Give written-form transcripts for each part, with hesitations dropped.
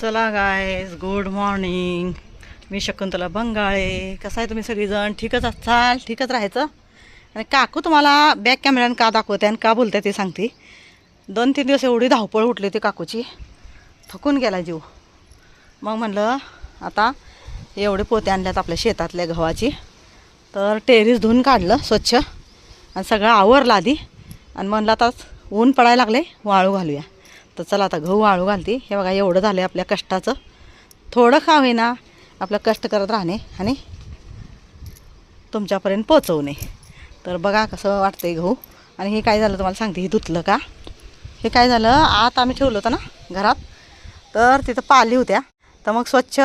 चला guys, good morning. मी शकुंतला बंगाळे. कसं आहे तुम्ही सगळीजण? ठीकच असाल? ठीकच राहायचं. आणि काकू तुम्हाला बॅक कॅमेऱ्यानं का दाखवते आणि का बोलते ते सांगते. 2-3 दिवस एवढी धावपळ उठली ती काकूची, थकून गेला जीव. मग म्हणलं आता एवढे पोते आणल्यात आपल्या शेतातल्या गव्हाची, तर टेरेस धुवून काढलं स्वच्छ आणि सगळं आवरलं आधी. आणि म्हणलं आता ऊन पडायला लागले, वाळू घालूया. तर चला आता गहू वाळू घालते. हे बघा एवढं झालं आपल्या कष्टाचं. थोडं का होईना आपलं कष्ट करत राहणे आणि तुमच्यापर्यंत पोचवणे. तर बघा कसं वाटतंय गहू. आणि हे काय झालं तुम्हाला सांगते. हे धुतलं का, हे काय झालं, आत आम्ही ठेवलं होतं ना घरात, तर तिथं पाली होत्या. तर मग स्वच्छ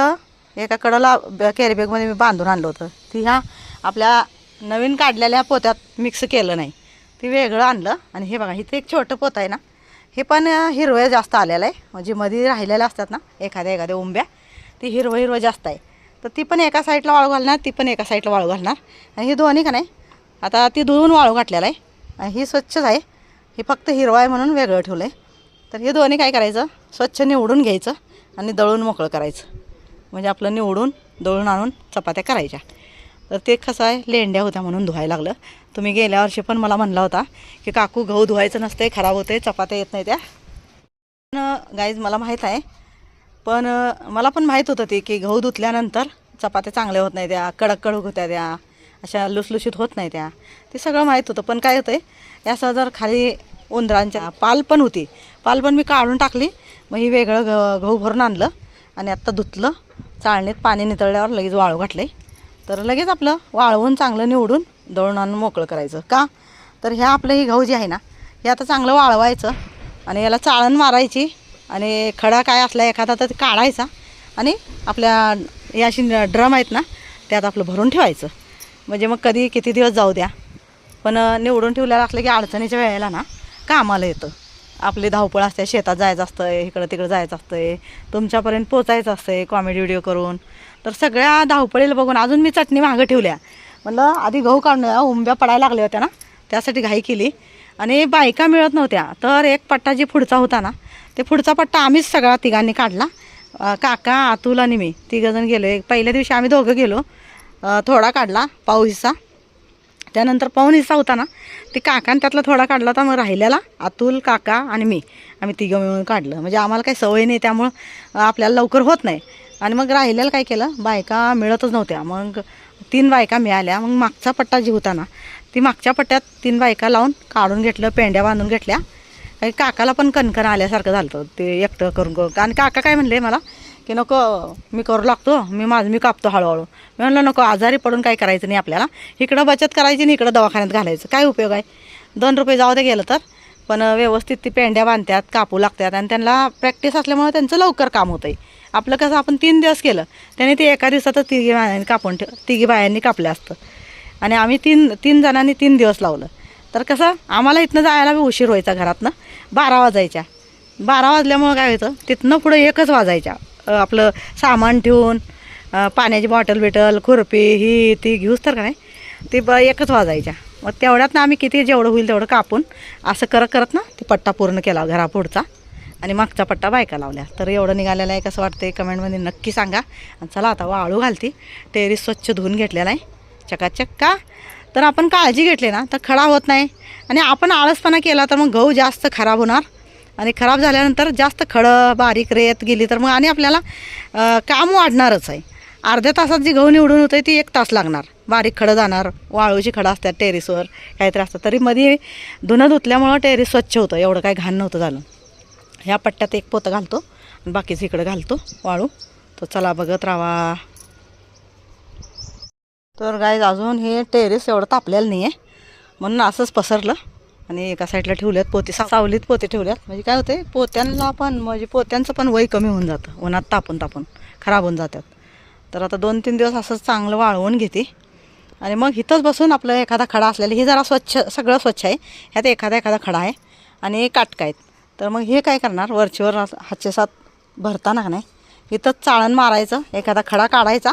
एका कडेला कॅरीबॅगमध्ये मी बांधून आणलं होतं. ती ह्या आपल्या नवीन काढलेल्या पोत्यात मिक्स केलं नाही, ती वेगळं आणलं. आणि हे बघा इथे एक छोटं पोतं आहे ना, हे पण हिरवं जास्त आलेलं आहे. म्हणजे मध्ये राहिलेल्या असतात ना एखाद्या उंब्या, ती हिरवं जास्त आहे. तर ती पण एका साईडला वाळू घालणार, ती पण एका साईडला वाळू घालणार. आणि हे दोन्ही का नाही आता ती धुवून वाळू घातलेलं आहे. आणि ही स्वच्छच आहे, ही फक्त हिरवा आहे म्हणून वेगळं ठेवलं आहे. तर हे दोन्ही काय करायचं, स्वच्छ निवडून घ्यायचं आणि दळून मोकळं करायचं. म्हणजे आपलं निवडून दळून आणून चपात्या करायच्या. तर ते कसं आहे, लेंड्या होत्या म्हणून धुवायला लागलं. तुम्ही गेल्या वर्षी पण मला म्हणला होता की काकू गहू धुवायचं नसते, खराब होते, चपात्या येत नाही त्या. पण गाईज मला माहीत आहे, पण मला पण माहीत होतं ते की गहू धुतल्यानंतर चपात्या चांगल्या होत नाही, त्या कडक कडक होत्या, त्या अशा लुसलुशीत होत नाही त्या. ते सगळं माहीत होतं. पण काय होतं आहे, असं जर खाली उंदरांच्या पाल पण होती, पाल पण मी काढून टाकली. मग ही वेगळं गहू भरून आणलं आणि आत्ता धुतलं. चाळणीत पाणी नितळल्यावर लगेच वाळू घातले. तर लगेच आपलं वाळवून चांगलं निवडून दळून आणून मोकळं करायचं. का तर ह्या आपलं ही गहू जी आहे ना, हे आता चांगलं वाळवायचं आणि याला चाळण मारायची. आणि खडा काय असला एखादा तर काढायचा आणि आपल्या या अशी ड्रम आहेत ना त्यात आपलं भरून ठेवायचं. म्हणजे मग कधी किती दिवस जाऊ द्या, पण निवडून ठेवलेलं असलं की अडचणीच्या वेळेला ना कामाला येतं. आपली धावपळ असते, शेतात जायचं असतं, इकडं तिकडं जायचं असतं, तुमच्यापर्यंत पोचायचं असतं कॉमेडी व्हिडिओ करून. तर सगळ्या धावपळीला बघून अजून मी चटणी मागं ठेवल्या. म्हणलं आधी गहू काढून उंब्या पडायला लागल्या होत्या ना, त्यासाठी घाई केली. आणि बायका मिळत नव्हत्या, तर एक पट्टा जी पुढचा होता ना, ते पुढचा पट्टा आम्हीच सगळा तिघांनी काढला. काका, अतुल आणि मी तिघंजण गेलो. पहिल्या दिवशी आम्ही दोघं गेलो, थोडा काढला, पाऊ हिस्सा. त्यानंतर पाऊण हिस्सा होता ना, ते काकाने त्यातला थोडा काढला होता. मग राहिलेला अतुल, काका आणि मी, आम्ही तिघं मिळून काढलं. म्हणजे आम्हाला काही सवय नाही, त्यामुळं आपल्याला लवकर होत नाही. आणि मग राहिलेलं काय केलं, बायका मिळतच नव्हत्या. मग 3 बायका मिळाल्या. मग मागचा पट्टा जी होता ना, ती मागच्या पट्ट्यात 3 बायका लावून काढून घेतलं, पेंड्या बांधून घेतल्या. काही काकाला पण कणकण आल्यासारखं झालं होतं ते एकटं करून. आणि काका काय म्हणले मला की नको, मी करू लागतो, मी कापतो हळूहळू. मी म्हणलं नको, आजारी पडून काय करायचं नाही आपल्याला. इकडं बचत करायची आणि इकडं दवाखान्यात घालायचं, काय उपयोग आहे. 2 रुपये जाऊ दे गेलं तर. पण व्यवस्थित ती पेंड्या बांधतात, कापू लागतात. आणि त्यांना प्रॅक्टिस असल्यामुळे त्यांचं लवकर काम होतं आहे. आपलं कसं आपण 3 दिवस केलं, त्याने ते एका दिवसातच 3 बायांनी कापून तिघी बायांनी कापलं असतं. आणि आम्ही 3 जणांनी 3 दिवस लावलं. तर कसं आम्हाला इथनं जायला बी उशीर व्हायचा. घरातनं 12 वाजायच्या. 12 वाजल्यामुळं काय व्हायचं, तिथनं पुढं 1 वाजायच्या. आपलं सामान ठेवून पाण्याची बॉटल खुरपी ही ती घेऊस तर का नाही, ती 1 वाजायच्या. मग तेवढ्यात ना आम्ही किती जेवढं होईल तेवढं कापून असं करत ना ते पट्टा पूर्ण केला घरापुढचा. आणि मागचा पट्टा बायका लावल्या. तर एवढं निघालेलं आहे. कसं वाटतं कमेंटमध्ये नक्की सांगा. आणि चला आता वाळू घालती. टेरेस स्वच्छ धुवून घेतलेला आहे चकाचक. का तर आपण काळजी घेतली ना तर खडा होत नाही. आणि आपण आळसपणा केला तर मग गहू जास्त खराब होणार. आणि खराब झाल्यानंतर जास्त खडं बारीक रेत गेली तर मग आणि आपल्याला काम वाढणारच आहे. अर्ध्या तासात जी गहू निवडून होते ती 1 तास लागणार. बारीक खडं जाणार, वाळूची खडं असतात टेरेसवर काहीतरी असतं. तरी मध्ये धुणं धुतल्यामुळं टेरेस स्वच्छ होतं, एवढं काही घाण नव्हतं झालं. ह्या पट्ट्यात 1 पोतं घालतो आणि बाकीचं इकडं घालतो वाळू. तर चला बघत राहा. तर गाईज अजून हे टेरेस एवढं तापलेलं नाही आहे म्हणून असंच पसरलं. आणि एका साईडला ठेवल्यात पोते, सावलीत पोते ठेवल्यात. म्हणजे काय होते, पोत्यांना पण म्हणजे पोत्यांचं पण वय कमी होऊन जातं, उन्हात तापून खराब होऊन जातात. तर आता 2-3 दिवस असंच चांगलं वाळवून घेते. आणि मग इथंच बसून आपलं एखादा खडा असलेला, हे जरा स्वच्छ, सगळं स्वच्छ आहे. ह्यात एखादा खडा आहे आणि काटका आहेत. तर मग हे काय करणार, वरचीवर हातचे 7 भरताना का नाही इथंच चाळण मारायचं, एखादा खडा काढायचा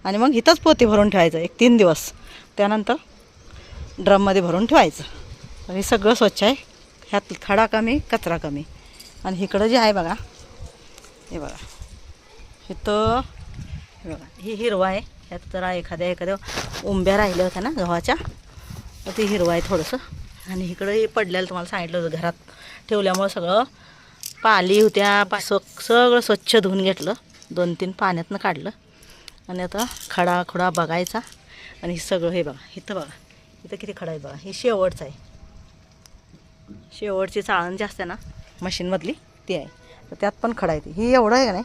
आणि मग इथंच पोते भरून ठेवायचं 1-3 दिवस. त्यानंतर ड्रममध्ये भरून ठेवायचं. तर हे सगळं स्वच्छ आहे. ह्यात खडा कमी, कचरा कमी. आणि इकडं जे आहे बघा, हे बघा इथं बघा ही हिरवा आहे. ह्यात जरा एखाद्या उंब्या राहिल्या होत्या ना गव्हाच्या, तर ती हिरवा आहे थोडंसं. आणि इकडं हे पडलेलं तुम्हाला सांगितलं होतं, घरात ठेवल्यामुळं सगळं पाली होत्या सगळं स्वच्छ धुवून घेतलं, 2-3 पाण्यातनं काढलं. आणि आता खडा बघायचा. आणि हे सगळं हे बघा इथं बघा, इथं किती खडा आहे बघा. ही शेवटचं आहे, शेवटची चाळण जी असते ना मशीनमधली ती आहे. तर त्यात पण खडा येते. ही एवढं आहे का नाही,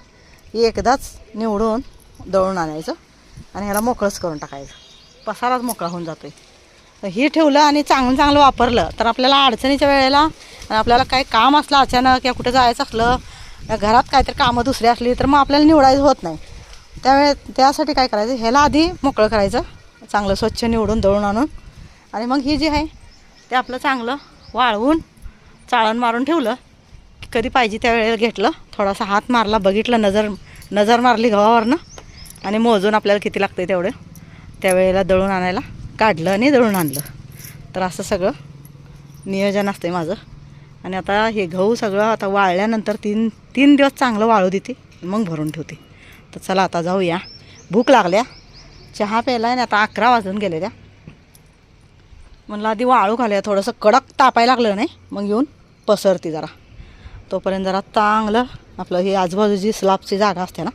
ही एकदाच निवडून दळून आणायचं आणि ह्याला मोकळंच करून टाकायचं, पसाराच मोकळा होऊन जातो आहे. तर हे ठेवलं आणि चांगलं वापरलं तर आपल्याला अडचणीच्या वेळेला, आणि आपल्याला काही काम असलं अचानक या कुठे जायचं असलं, घरात काहीतरी कामं दुसरी असली तर मग आपल्याला निवडायचं होत नाही. त्यासाठी काय करायचं, ह्याला आधी मोकळं करायचं, चांगलं स्वच्छ निवडून दळून आणून. आणि मग ही जी आहे ते आपलं चांगलं वाळवून चाळण मारून ठेवलं. कधी पाहिजे त्या वेळेला घेतलं, थोडासा हात मारला, बघितलं, नजर मारली गव्हावरनं, आणि मोजून आपल्याला किती लागतं तेवढं त्यावेळेला दळून आणायला काढलं आणि दळून आणलं. तर असं सगळं नियोजन असतं माझं. आणि आता हे गहू सगळं आता वाळल्यानंतर 3 दिवस चांगलं वाळू देते, मग भरून ठेवते. तर चला आता जाऊया, भूक लागल्या. चहा प्यायला आणि आता 11 वाजून गेले त्या. म्हणलं आधी वाळू घालूया, थोडंसं कडक तापायला लागलं नाही मग येऊन पसरते जरा. तोपर्यंत जरा चांगलं आपलं हे आजूबाजूची स्लॅबची जागा असते ना,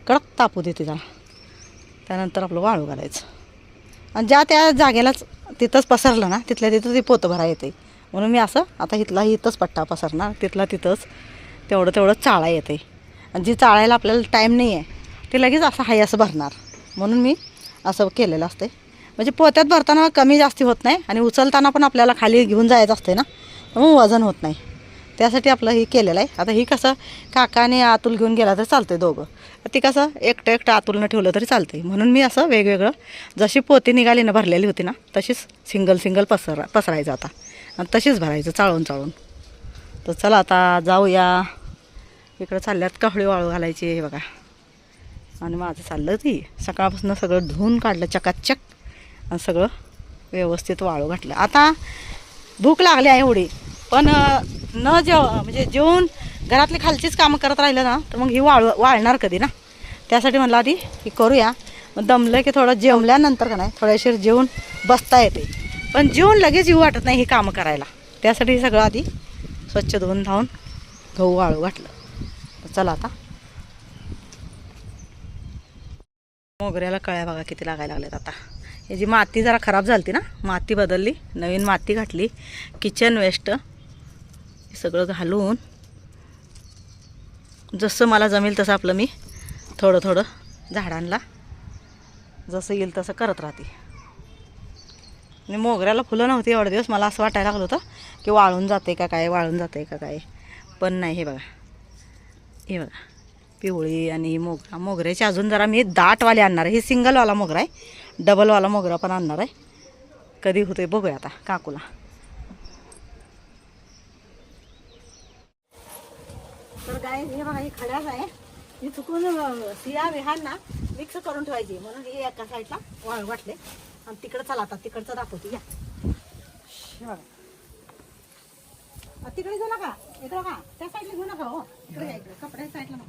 कडक तापू देते जरा. त्यानंतर आपलं वाळू घालायचं. आणि ज्या त्या जागेलाच तिथंच पसरलं ना, तिथल्या तिथं ते पोतं भरा येते. म्हणून मी असं आता इथंच पट्टा पसरणार, तिथंच तेवढं चाळा येते. आणि जी चाळायला आपल्याला टाईम नाही आहे ते लगेच असं असं भरणार. म्हणून मी असं केलेलं असते. म्हणजे पोत्यात भरताना कमी जास्ती होत नाही आणि उचलताना पण आपल्याला खाली घेऊन जायचं असते ना, मग वजन होत नाही. त्यासाठी आपलं हे केलेलं आहे. आता ही कसं काकाने आतूल घेऊन गेला तर चालतं आहे दोघं. ती कसं एकटं आतूलनं ठेवलं तरी चालतं आहे. म्हणून मी असं वेगवेगळं, जशी पोती निघाली ना भरलेली होती ना, तशीच सिंगल पसरायचं आता, आणि तशीच भरायचं चाळून. तर चला आता जाऊया. इकडं चालल्यात कवळे वाळू घालायचे हे बघा. आणि माझं चाललं ती सकाळपासून सगळं धुवून काढलं चकाचक आणि सगळं व्यवस्थित वाळू घातलं. आता भूक लागली आहे एवढी, पण म्हणजे जेवून घरातली खालचीच कामं करत राहिलं ना तर मग ही वाळणार कधी ना. त्यासाठी म्हणलं आधी ही करूया. मग दमलं की थोडं जेवल्यानंतर का नाही थोड्याशीर जेवून बसता येते. पण जेवून लगेच येऊ वाटत नाही ही कामं करायला. त्यासाठी हे सगळं आधी स्वच्छ धुवून धावून गहू वाळू घातलं. तर चला आता मोगऱ्याला कळ्या बघा किती लागायला लागल्यात. आता हे जी माती जरा खराब झाली ना, माती बदलली, नवीन माती घातली, किचन वेस्ट हे सगळं घालून जसं मला जमेल तसं आपलं मी थोडं झाडांना जसं येईल तसं करत राहते. आणि मोगऱ्याला फुलं नव्हती एवढे दिवस, मला असं वाटायला लागलं होतं की वाळून जाते का काय, पण नाही. हे बघा पिवळी आणि मोगऱ्याची अजून जरा मी दाटवाले आणणार आहे. हे सिंगलवाला मोगरा आहे, डबलवाला मोगरा पण आणणार आहे. कधी होतोय बघूया आता काकूला. तर काय हे बघा ही खड्याच आहे, ही चुकून सिया विहान ना मिक्स करून ठेवायची, म्हणून हे एका साईडला वाळू वाटले. आणि तिकडं चला आता तिकडचं दाखवते या. तिकडे जाऊ नका, इकडं का त्या साईडला घेऊ नका. हो इकडे कपड्याच्या साईडला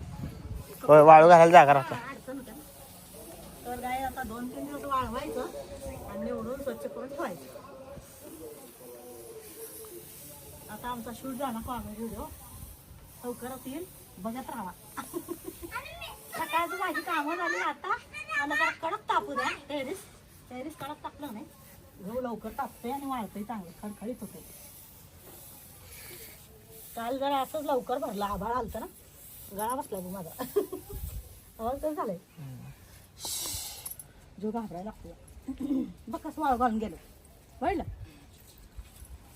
होय, वाळू घालायला जागा राहतो. अडचण होत्या. तर काय आता 2-3 दिवस वाळवायचं आणि निवडून स्वच्छ करून ठेवायचं. आता आमचा शूट झाला कॉमेडी व्हिडिओ लवकरच येईल, बघत राहा. सकाळचं माझी कामं झाली. आता मला जरा कडक तापू द्या. टेरिस कडक तापलं नाही, गहू लवकर तापतोय आणि वाळतंय चांगलं, खडखडीत होते. काल जरा असंच लवकर भरला, आभाळ आलतं ना, गळा बसला बघ माझा. आवाज कसं झालंय, जो घाबरायला लागतो. बघ कसं वाळू घालून गेलं, वाढलं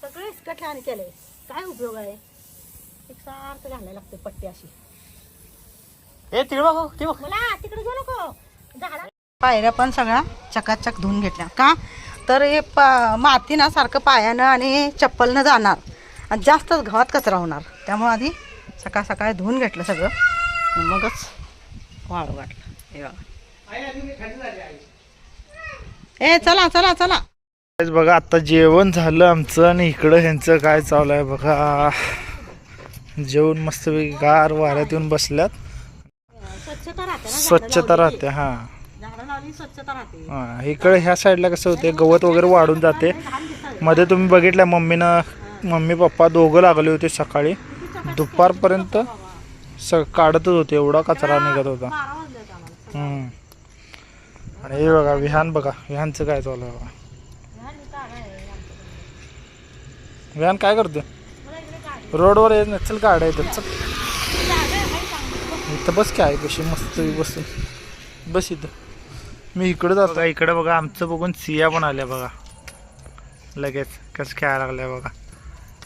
सगळे इस्कटले आणि केले. काय उपयोग आहे, एक सारखं घालायला लागते पट्टी अशी. मला तिकडे गेलो नको. पायऱ्या पण सगळ्या चकाचक धुवून घेतल्या का, तर हे माती ना सारखं पायानं आणि चप्पलनं जाणार आणि जास्तच गव्हात कचरा होणार. त्यामुळे आधी सकाळ धुवून घेतलं सगळं, मगच वाळू घातलं. हे बघा, चला बघा आता जेवण झालं आमचं आणि इकडं ह्यांचं काय चालू आहे बघा. जेवण मस्तपैकी गार वाऱ्यात येऊन बसल्यात. स्वच्छता राहते. हां झाडं लावली स्वच्छता राहते. हां इकडे ह्या साईडला कसं होते गवत वगैरे वाढून जाते. मध्ये तुम्ही बघितलं मम्मी पप्पा दोघं लागले होते सकाळी दुपारपर्यंत काढतच होते, एवढा कचरा निघत होता. 12 वाजले होते आम्हाला. हम्म. आणि हे बघा विहान बघा, विहानचं काय चालू आहे बघा. विहान काय करते रोडवर येत नाही. चल गाड्या येतात चल इथं बस काय कशी मस्त बसून बस इथं. मी इकडं जातो. इकडे बघा आमचं बघून सिया पण आल्या बघा लगेच कसं खेळायला लागल्या बघा.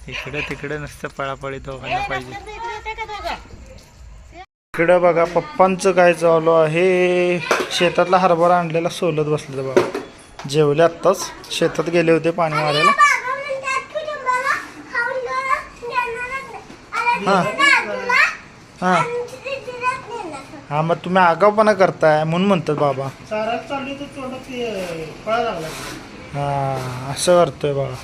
इकडे तिकडे नसतं पळापळी दोघांना पाहिजे. इकडे बघा पप्पांचं काय चालू आहे. शेतातला हरभरा आणलेला सोलत बसले बघा. जेवले आत्ताच, शेतात गेले होते पाणी मारायला. हां हां हां मग तुम्ही आगाऊपणा करताय म्हणून म्हणतात बाबा. हां असं करतोय बघा.